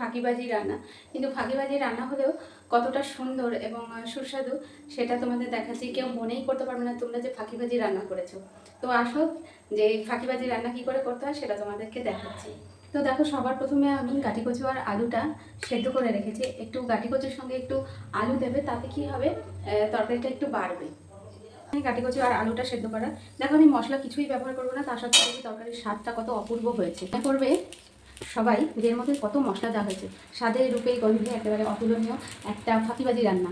ফাঁকিবাজি রান্না। কিন্তু ফাঁকিবাজি রান্না হলেও কতটা সুন্দর এবং সুস্বাদু সেটা তোমাদের দেখাচ্ছি। কেউ মনেই করতে পারবে না তোমরা যে ফাঁকিবাজি রান্না করেছো। তো আসো যে ফাঁকিবাজি রান্না কি করে করতে হয় সেটা তোমাদেরকে দেখাচ্ছি। তো দেখো, সবার প্রথমে আমি গাটি কচু আর আলুটা সেদ্ধ করে রেখেছি। একটু গাটি কচুর সঙ্গে একটু আলু দেবে, তাতে কি হবে, তরকারিটা একটু বাড়বে। গাটি কচু আর আলুটা সেদ্ধ করা। দেখো, আমি মশলা কিছুই ব্যবহার করবো না, তার সাথে তরকারির স্বাদটা কত অপূর্ব হয়েছে। করবে সবাই যে এর মধ্যে কত মশলা দেওয়া হয়েছে, স্বাদে রূপে গন্ধে একেবারে অতুলনীয় একটা ফাঁকিবাজি রান্না।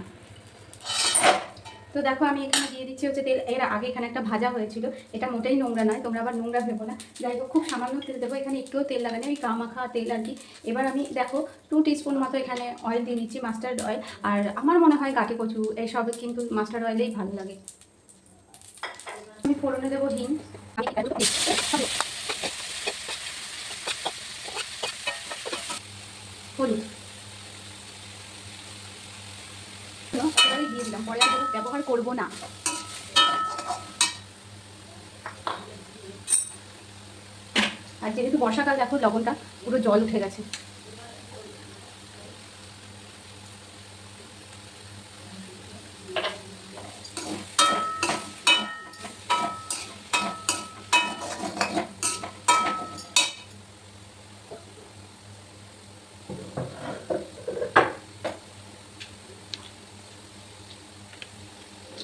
তো দেখো, আমি এখানে দিয়ে দিচ্ছি হচ্ছে তেল। এর আগে এখানে একটা ভাজা হয়েছিল, এটা মোটেই নোংরা নয়, তোমরা আবার নোংরা ভেবো না। যাই হোক, খুব সামান্য তেল দেবো, এখানে একটুও তেল লাগানো, ওই কামাখা তেল আর কি। এবার আমি দেখো 2 টিস্পুন মতো এখানে অয়েল দিয়ে নিচ্ছি, মাস্টার্ড অয়েল। আর আমার মনে হয় গাটি কচু এইসব কিন্তু মাস্টার্ড অয়েলেই ভালো লাগে। আমি ফোড়নে দেবো হিং, হলুদ দিয়ে দিলাম, পরে আর ব্যবহার করবো না। আর যেহেতু বর্ষাকাল, দেখো লবণটা পুরো জল উঠে গেছে।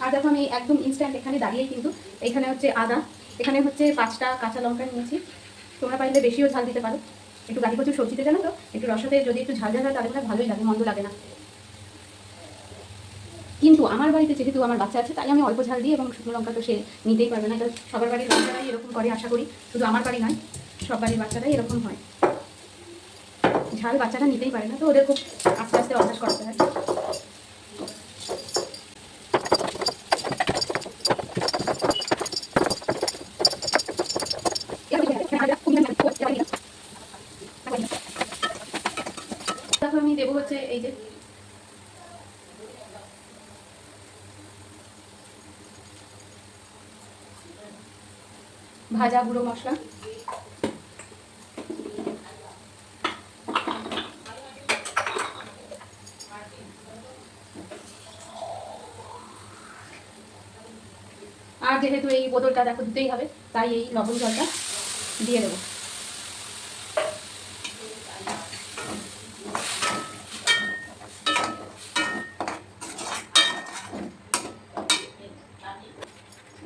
আর দেখো, আমি একদম ইনস্ট্যান্ট এখানে দাঁড়িয়েই কিন্তু এখানে হচ্ছে আদা, এখানে হচ্ছে 5টা কাঁচা লঙ্কা নিয়েছি। তোমরা পাইলে বেশিও ঝাল দিতে পারো। একটু গাটি কচু সবজিতে জানো তো, একটু রসাতে যদি একটু ঝাল ঝাল হয় তাহলে মনে ভালোই লাগে, মন্দ লাগে না। কিন্তু আমার বাড়িতে যেহেতু আমার বাচ্চা আছে, তাই আমি অল্প ঝাল দিই, এবং শুকনো লঙ্কা তো সে নিতেই পারবে না। তো সবার বাড়ির বাচ্চারাই এরকম করে আশা করি, শুধু আমার বাড়ি নয়, সব বাড়ির বাচ্চারাই এরকম হয়। ঝাল বাচ্চারা নিতেই পারে না, তো ওদের খুব আস্তে আস্তে অভ্যাস করতে হয়। দেখো, আমি দেবো হচ্ছে এই যে ভাজা গুঁড়ো মশলা, আর যেহেতু এই বোতলটা দেখো দিতেই হবে, তাই এই লবণ জলটা দিয়ে দেবো।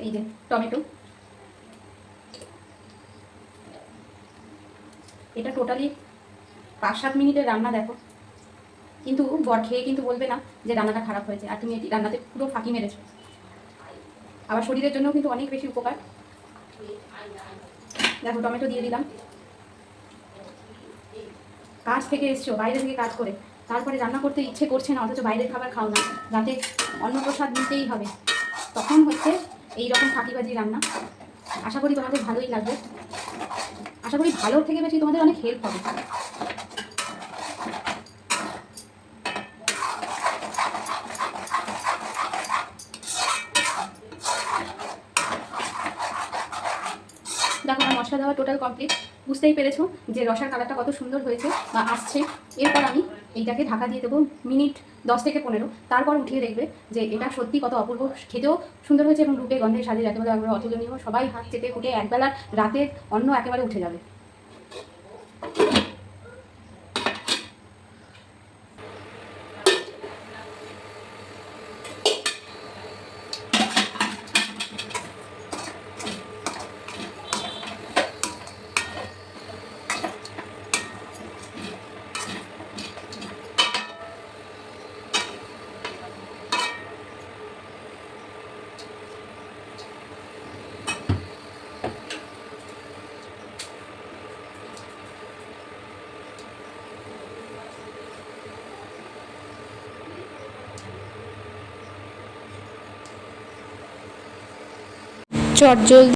এই যে টমেটো, এটা টোটালি 5-7 মিনিটের রান্না। দেখো, কিন্তু বর খেয়ে কিন্তু বলবে না যে রান্নাটা খারাপ হয়েছে, আর তুমি এটি রান্নাতে পুরো ফাঁকি মেরেছো। আবার শরীরের জন্য কিন্তু অনেক বেশি উপকার। দেখো, টমেটো দিয়ে দিলাম। কাজ থেকে এসছো, বাইরে থেকে কাজ করে, তারপরে রান্না করতে ইচ্ছে করছে না, অথচ বাইরের খাবার খাও না, রাতে অন্নপ্রসাদ নিতেই হবে, তখন হচ্ছে এইরকম ফাঁকিবাজি রান্না। আশা করি তোমাদের ভালোই লাগবে, আশা করি ভালোর থেকে বেশি তোমাদের অনেক হেল্প হবে। দেখো, আমার মশলা দেওয়া টোটাল কমপ্লিট। বুঝতেই পেরেছো যে রসার কালারটা কত সুন্দর হয়েছে বা আসছে। এরপর আমি এইটাকে ঢাকা দিয়ে দেবো মিনিট 10 থেকে 15। তারপর উঠিয়ে দেখবে যে এটা সত্যি কত অপূর্ব, খেতেও সুন্দর হয়েছে এবং রূপে গন্ধে স্বাদে একেবারে অতুলনীয়। সবাই হাত চেটে ফুটে একবেলার রাতের অন্ন একেবারে উঠে যাবে। চটজলদি